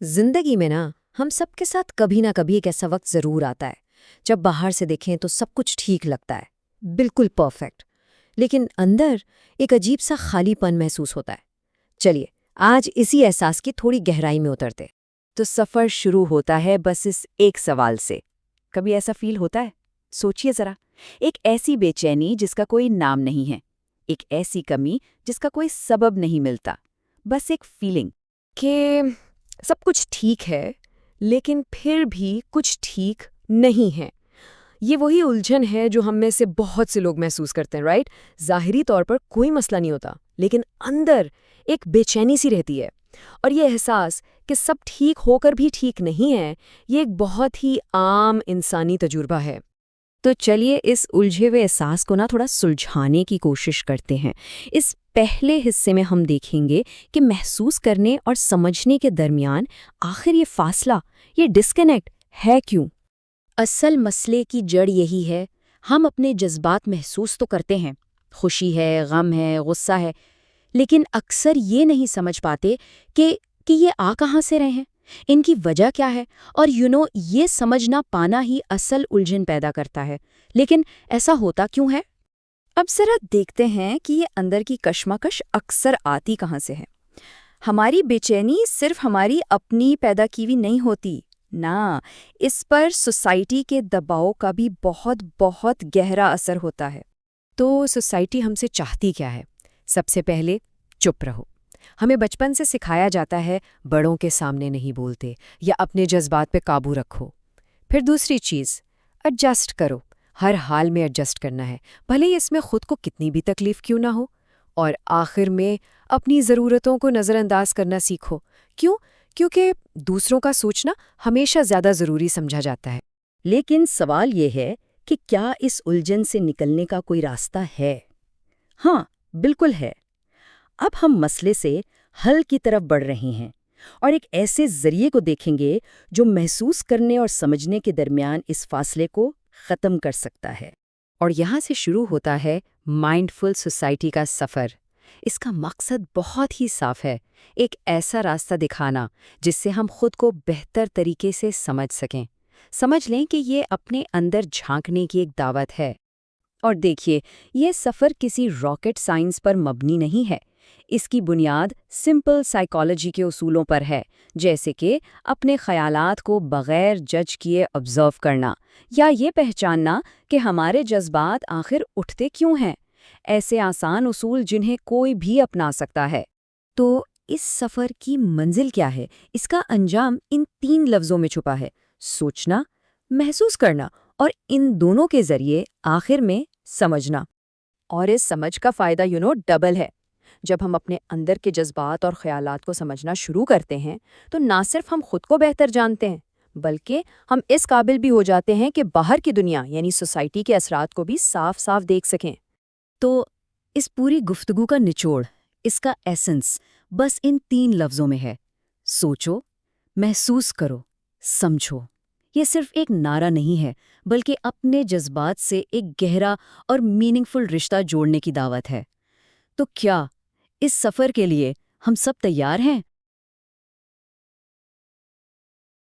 زندگی میں نا ہم سب کے ساتھ کبھی نہ کبھی ایک ایسا وقت ضرور آتا ہے جب باہر سے دیکھیں تو سب کچھ ٹھیک لگتا ہے، بالکل پرفیکٹ، لیکن اندر ایک عجیب سا خالی پن محسوس ہوتا ہے۔ چلیے آج اسی احساس کی تھوڑی گہرائی میں اترتے۔ تو سفر شروع ہوتا ہے بس اس ایک سوال سے۔ کبھی ایسا فیل ہوتا ہے؟ سوچئے ذرا، ایک ایسی بے چینی جس کا کوئی نام نہیں ہے، ایک ایسی کمی جس کا کوئی سبب نہیں ملتا، بس ایک فیلنگ کہ سب کچھ ٹھیک ہے لیکن پھر بھی کچھ ٹھیک نہیں ہے۔ یہ وہی الجھن ہے جو ہم میں سے بہت سے لوگ محسوس کرتے ہیں، رائٹ؟ ظاہری طور پر کوئی مسئلہ نہیں ہوتا لیکن اندر ایک بے چینی سی رہتی ہے، اور یہ احساس کہ سب ٹھیک ہو کر بھی ٹھیک نہیں ہے، یہ ایک بہت ہی عام انسانی تجربہ ہے۔ تو چلیے اس الجھے ہوئے احساس کو تھوڑا سلجھانے کی کوشش کرتے ہیں۔ اس پہلے حصے میں ہم دیکھیں گے کہ محسوس کرنے اور سمجھنے کے درمیان آخر یہ فاصلہ، یہ ڈسکنیکٹ ہے کیوں؟ اصل مسئلے کی جڑ یہی ہے، ہم اپنے جذبات محسوس تو کرتے ہیں، خوشی ہے، غم ہے، غصہ ہے، لیکن اکثر یہ نہیں سمجھ پاتے کہ یہ کہاں سے رہے ہیں، ان کی وجہ کیا ہے، اور یہ سمجھ نہ پانا ہی اصل الجھن پیدا کرتا ہے۔ لیکن ایسا ہوتا کیوں ہے؟ اب ذرا دیکھتے ہیں کہ یہ اندر کی کشمکش اکثر آتی کہاں سے ہے۔ ہماری بے چینی صرف ہماری اپنی پیدا کی ہوئی نہیں ہوتی، نہ، اس پر سوسائٹی کے دباؤ کا بھی بہت بہت گہرا اثر ہوتا ہے۔ تو سوسائٹی ہم سے چاہتی کیا ہے؟ سب سے پہلے چپ رہو۔ ہمیں بچپن سے سکھایا جاتا ہے بڑوں کے سامنے نہیں بولتے یا اپنے جذبات پہ قابو رکھو۔ پھر دوسری چیز، ایڈجسٹ کرو، ہر حال میں ایڈجسٹ کرنا ہے، بھلے ہی اس میں خود کو کتنی بھی تکلیف کیوں نہ ہو۔ اور آخر میں اپنی ضرورتوں کو نظر انداز کرنا سیکھو۔ کیونکہ دوسروں کا سوچنا ہمیشہ زیادہ ضروری سمجھا جاتا ہے۔ لیکن سوال یہ ہے کہ کیا اس الجھن سے نکلنے کا کوئی راستہ ہے؟ ہاں، بالکل ہے۔ اب ہم مسئلے سے حل کی طرف بڑھ رہے ہیں اور ایک ایسے ذریعے کو دیکھیں گے جو محسوس کرنے اور سمجھنے کے درمیان اس فاصلے کو ختم کر سکتا ہے۔ اور یہاں سے شروع ہوتا ہے مائنڈفل سوسائٹی کا سفر۔ اس کا مقصد بہت ہی صاف ہے، ایک ایسا راستہ دکھانا جس سے ہم خود کو بہتر طریقے سے سمجھ سکیں، سمجھ لیں کہ یہ اپنے اندر جھانکنے کی ایک دعوت ہے۔ اور دیکھیے، یہ سفر کسی راکٹ سائنس پر مبنی نہیں ہے، اس کی بنیاد سمپل سائیکالوجی کے اصولوں پر ہے، جیسے کہ اپنے خیالات کو بغیر جج کیے آبزرو کرنا، یا یہ پہچاننا کہ ہمارے جذبات آخر اٹھتے کیوں ہیں، ایسے آسان اصول جنہیں کوئی بھی اپنا سکتا ہے۔ تو اس سفر کی منزل کیا ہے؟ اس کا انجام ان 3 لفظوں میں چھپا ہے: سوچنا، محسوس کرنا، اور ان دونوں کے ذریعے آخر میں سمجھنا۔ اور اس سمجھ کا فائدہ ڈبل ہے۔ جب ہم اپنے اندر کے جذبات اور خیالات کو سمجھنا شروع کرتے ہیں تو نہ صرف ہم خود کو بہتر جانتے ہیں، بلکہ ہم اس قابل بھی ہو جاتے ہیں کہ باہر کی دنیا یعنی سوسائٹی کے اثرات کو بھی صاف صاف دیکھ سکیں۔ تو اس پوری گفتگو کا نچوڑ، اس کا ایسنس بس ان 3 لفظوں میں ہے: سوچو، محسوس کرو، سمجھو۔ یہ صرف ایک نعرہ نہیں ہے، بلکہ اپنے جذبات سے ایک گہرا اور میننگفل رشتہ جوڑنے کی دعوت ہے۔ تو کیا اس سفر کے لیے ہم سب تیار ہیں؟